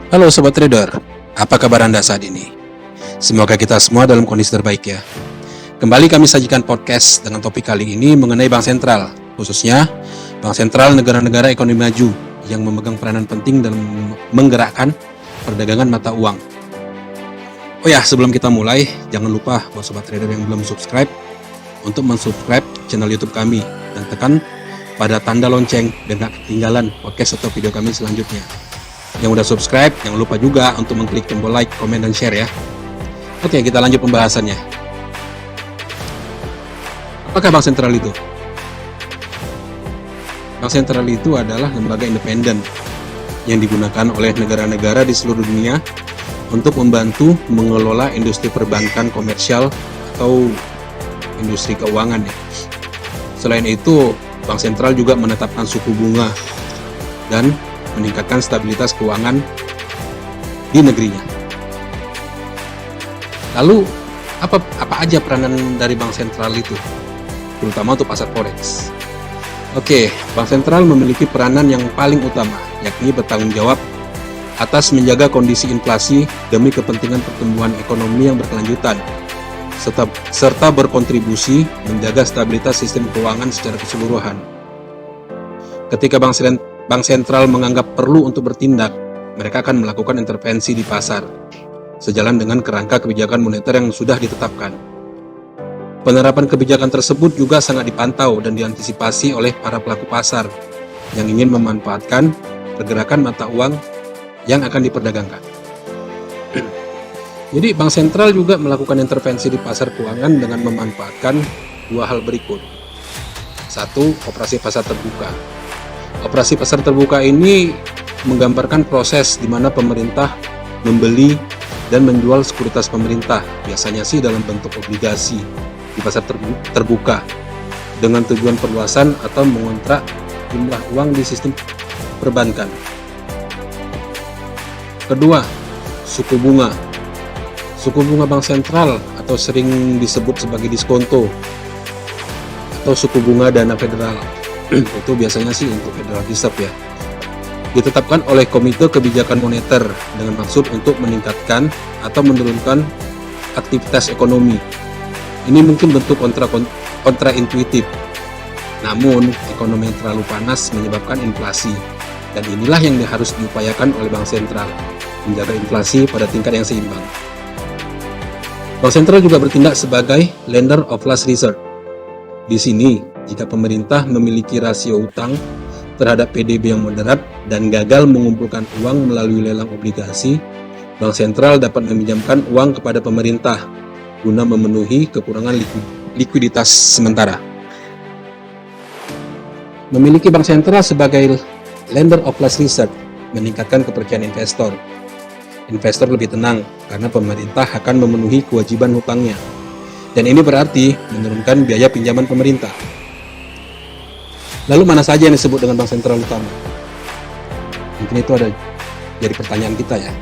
Halo Sobat Trader, apa kabar Anda saat ini? Semoga kita semua dalam kondisi terbaik ya. Kembali kami sajikan podcast dengan topik kali ini mengenai Bank Sentral, khususnya Bank Sentral negara-negara ekonomi maju yang memegang peranan penting dalam menggerakkan perdagangan mata uang. Oh ya, sebelum kita mulai, jangan lupa buat Sobat Trader yang belum subscribe, untuk mensubscribe channel YouTube kami dan tekan pada tanda lonceng biar gak ketinggalan podcast atau video kami selanjutnya. Yang udah subscribe, jangan lupa juga untuk mengklik tombol like, komen, dan share ya. Oke, kita lanjut pembahasannya. Apakah Bank Sentral itu? Bank Sentral itu adalah lembaga independen yang digunakan oleh negara-negara di seluruh dunia untuk membantu mengelola industri perbankan komersial atau industri keuangan ya. Selain itu, Bank Sentral juga menetapkan suku bunga dan meningkatkan stabilitas keuangan di negerinya. Lalu, apa aja peranan dari Bank Sentral itu? Terutama untuk pasar forex. Oke, Bank Sentral memiliki peranan yang paling utama, yakni bertanggung jawab atas menjaga kondisi inflasi demi kepentingan pertumbuhan ekonomi yang berkelanjutan, serta berkontribusi menjaga stabilitas sistem keuangan secara keseluruhan. Ketika Bank Sentral menganggap perlu untuk bertindak, mereka akan melakukan intervensi di pasar, sejalan dengan kerangka kebijakan moneter yang sudah ditetapkan. Penerapan kebijakan tersebut juga sangat dipantau dan diantisipasi oleh para pelaku pasar yang ingin memanfaatkan pergerakan mata uang yang akan diperdagangkan. Jadi Bank Sentral juga melakukan intervensi di pasar keuangan dengan memanfaatkan dua hal berikut. Satu, operasi pasar terbuka. Operasi pasar terbuka ini menggambarkan proses di mana pemerintah membeli dan menjual sekuritas pemerintah, biasanya sih dalam bentuk obligasi di pasar terbuka, dengan tujuan perluasan atau mengontrak jumlah uang di sistem perbankan. Kedua, suku bunga. Suku bunga Bank Sentral atau sering disebut sebagai diskonto atau suku bunga dana federal. Itu biasanya sih untuk Federal Reserve ya, ditetapkan oleh Komite Kebijakan Moneter dengan maksud untuk meningkatkan atau menurunkan aktivitas ekonomi. Ini mungkin bentuk kontraintuitif, namun ekonomi yang terlalu panas menyebabkan inflasi, dan inilah yang harus diupayakan oleh Bank Sentral, menjaga inflasi pada tingkat yang seimbang. Bank Sentral juga bertindak sebagai lender of last resort. Di sini, jika pemerintah memiliki rasio utang terhadap PDB yang moderat dan gagal mengumpulkan uang melalui lelang obligasi, Bank Sentral dapat meminjamkan uang kepada pemerintah guna memenuhi kekurangan likuiditas sementara. Memiliki Bank Sentral sebagai lender of last resort meningkatkan kepercayaan investor. Investor lebih tenang karena pemerintah akan memenuhi kewajiban hutangnya. Dan ini berarti menurunkan biaya pinjaman pemerintah. Lalu mana saja yang disebut dengan Bank Sentral Utama? Mungkin itu ada jadi pertanyaan kita ya.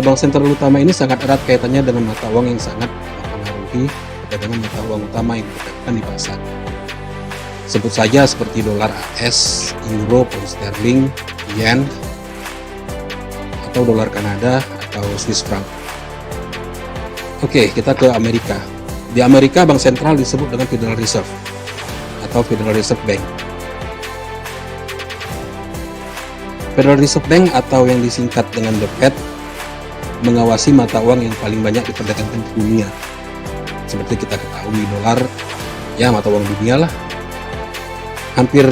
Bank Sentral Utama ini sangat erat kaitannya dengan mata uang yang sangat mempengaruhi perdagangan mata uang utama yang diperdagangkan di pasar. Sebut saja seperti dolar AS, euro, pound sterling, yen, atau dolar Kanada atau Swiss franc. Oke, kita ke Amerika. Di Amerika, Bank Sentral disebut dengan Federal Reserve atau Federal Reserve Bank. Federal Reserve Bank atau yang disingkat dengan The Fed mengawasi mata uang yang paling banyak diperdagangkan di dunia. Seperti kita ketahui, dolar ya mata uang dunia lah. Hampir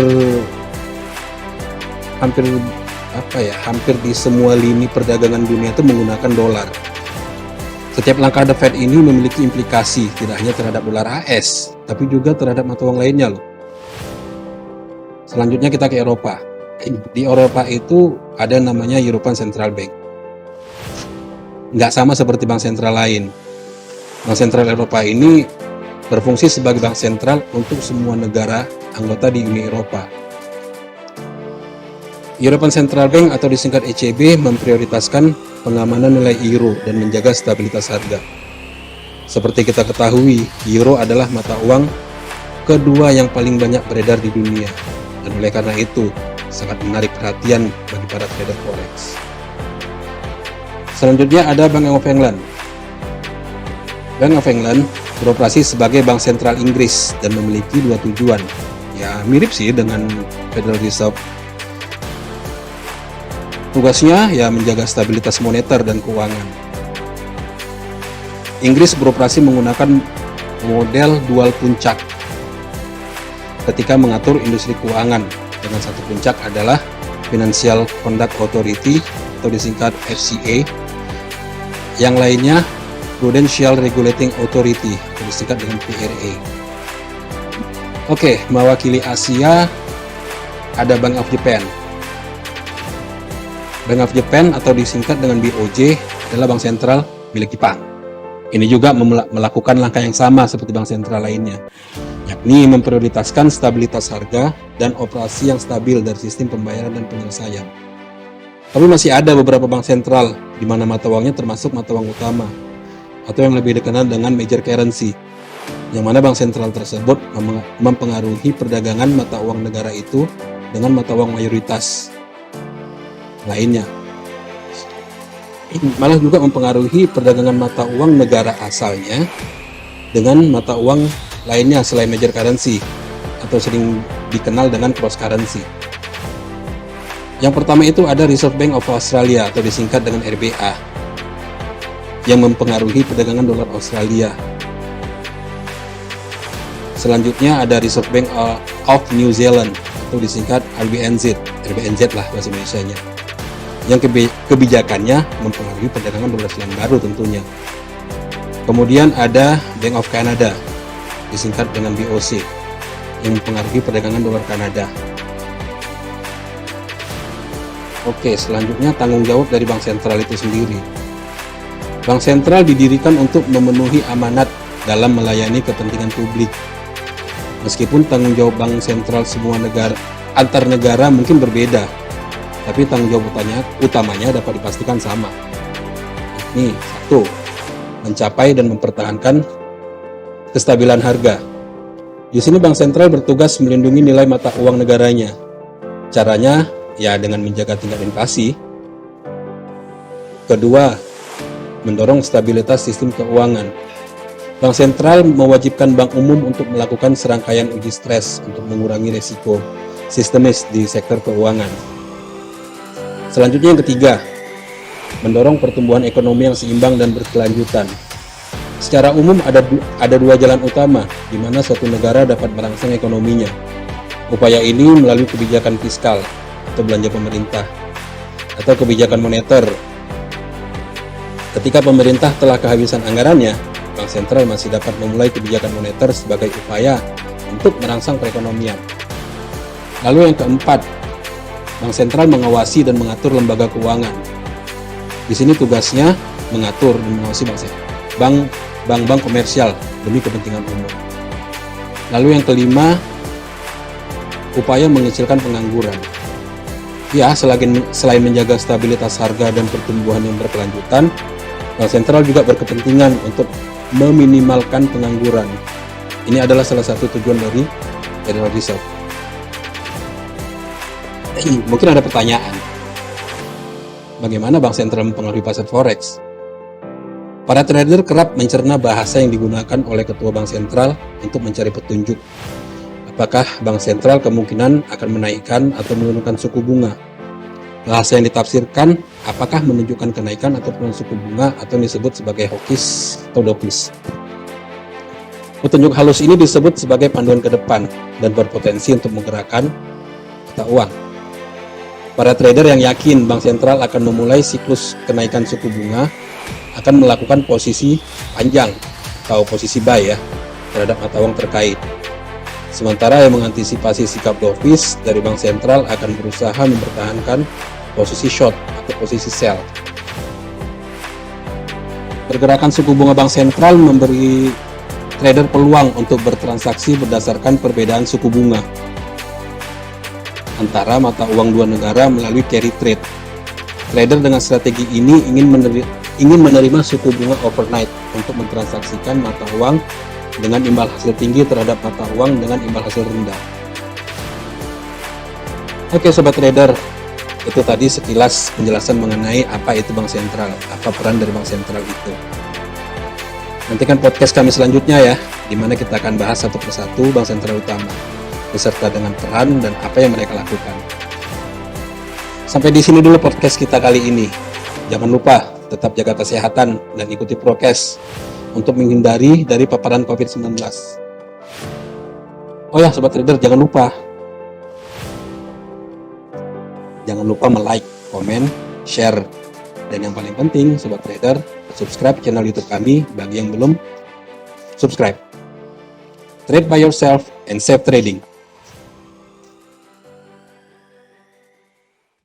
di semua lini perdagangan dunia itu menggunakan dolar. Setiap langkah The Fed ini memiliki implikasi tidak hanya terhadap dolar AS, tapi juga terhadap mata uang lainnya loh. Selanjutnya kita ke Eropa. Di Eropa itu ada namanya European Central Bank. Nggak sama seperti bank sentral lain. Bank sentral Eropa ini berfungsi sebagai bank sentral untuk semua negara anggota di Uni Eropa. European Central Bank atau disingkat ECB memprioritaskan pengamanan nilai euro dan menjaga stabilitas harga. Seperti kita ketahui, euro adalah mata uang kedua yang paling banyak beredar di dunia, dan oleh karena itu sangat menarik perhatian bagi para trader forex. Selanjutnya ada Bank of England. Bank of England beroperasi sebagai bank sentral Inggris dan memiliki dua tujuan. Ya, mirip sih dengan Federal Reserve. Tugasnya ya menjaga stabilitas moneter dan keuangan. Inggris beroperasi menggunakan model dual puncak ketika mengatur industri keuangan, dengan satu puncak adalah Financial Conduct Authority atau disingkat FCA, yang lainnya Prudential Regulating Authority atau disingkat dengan PRA. Oke, mewakili Asia ada Bank of Japan. Bank of Japan atau disingkat dengan BOJ adalah bank sentral milik Jepang. Ini juga melakukan langkah yang sama seperti bank sentral lainnya, yakni memprioritaskan stabilitas harga dan operasi yang stabil dari sistem pembayaran dan penyelesaian. Tapi masih ada beberapa bank sentral di mana mata uangnya termasuk mata uang utama atau yang lebih dikenal dengan major currency, yang mana bank sentral tersebut mempengaruhi perdagangan mata uang negara itu dengan mata uang mayoritas lainnya. Malah juga mempengaruhi perdagangan mata uang negara asalnya dengan mata uang lainnya selain major currency atau sering dikenal dengan cross currency. Yang pertama itu ada Reserve Bank of Australia atau disingkat dengan RBA, yang mempengaruhi perdagangan dolar Australia. Selanjutnya ada Reserve Bank of New Zealand atau disingkat RBNZ lah bahasa Indonesianya, yang kebijakannya mempengaruhi perdagangan dolar Selandia Baru tentunya. Kemudian ada Bank of Canada disingkat dengan BOC, yang mempengaruhi perdagangan dolar Kanada. Oke, selanjutnya tanggung jawab dari bank sentral itu sendiri. Bank sentral didirikan untuk memenuhi amanat dalam melayani kepentingan publik. Meskipun tanggung jawab bank sentral semua negara antar negara mungkin berbeda, tapi tanggung jawab utamanya dapat dipastikan sama. Ini satu, mencapai dan mempertahankan kestabilan harga. Di sini bank sentral bertugas melindungi nilai mata uang negaranya. Caranya ya dengan menjaga tingkat inflasi. Kedua, mendorong stabilitas sistem keuangan. Bank sentral mewajibkan bank umum untuk melakukan serangkaian uji stres untuk mengurangi risiko sistemis di sektor keuangan. Selanjutnya yang ketiga, mendorong pertumbuhan ekonomi yang seimbang dan berkelanjutan. Secara umum ada dua jalan utama di mana suatu negara dapat merangsang ekonominya. Upaya ini melalui kebijakan fiskal atau belanja pemerintah atau kebijakan moneter. Ketika pemerintah telah kehabisan anggarannya, bank sentral masih dapat memulai kebijakan moneter sebagai upaya untuk merangsang perekonomian. Lalu yang keempat, bank sentral mengawasi dan mengatur lembaga keuangan. Di sini tugasnya mengatur dan mengawasi bank komersial demi kepentingan umum. Lalu yang kelima, upaya mengecilkan pengangguran. Ya, selain menjaga stabilitas harga dan pertumbuhan yang berkelanjutan, bank sentral juga berkepentingan untuk meminimalkan pengangguran. Ini adalah salah satu tujuan dari Federal Reserve. Mungkin ada pertanyaan, bagaimana bank sentral mempengaruhi pasar forex? Para trader kerap mencerna bahasa yang digunakan oleh ketua bank sentral untuk mencari petunjuk. Apakah bank sentral kemungkinan akan menaikkan atau menurunkan suku bunga? Bahasa yang ditafsirkan apakah menunjukkan kenaikan atau penurunan suku bunga atau disebut sebagai hawkish atau dovish. Petunjuk halus ini disebut sebagai panduan ke depan dan berpotensi untuk menggerakkan mata uang. Para trader yang yakin bank sentral akan memulai siklus kenaikan suku bunga akan melakukan posisi panjang atau posisi buy ya terhadap mata uang terkait. Sementara yang mengantisipasi sikap dovish dari bank sentral akan berusaha mempertahankan posisi short atau posisi sell. Pergerakan suku bunga bank sentral memberi trader peluang untuk bertransaksi berdasarkan perbedaan suku bunga antara mata uang dua negara melalui carry trade. Trader dengan strategi ini ingin menerima suku bunga overnight untuk mentransaksikan mata uang dengan imbal hasil tinggi terhadap mata uang dengan imbal hasil rendah. Oke sobat trader, Itu tadi sekilas penjelasan mengenai apa itu bank sentral, apa peran dari bank sentral itu. Nantikan podcast kami selanjutnya ya, di mana kita akan bahas satu persatu bank sentral utama, beserta dengan peran dan apa yang mereka lakukan. Sampai di sini dulu podcast kita kali ini. Jangan lupa tetap jaga kesehatan dan ikuti prokes untuk menghindari dari paparan COVID-19. Oh ya, Sobat Trader, jangan lupa like, komen, share, dan yang paling penting, Sobat Trader, subscribe channel YouTube kami bagi yang belum subscribe. Trade by yourself and safe trading.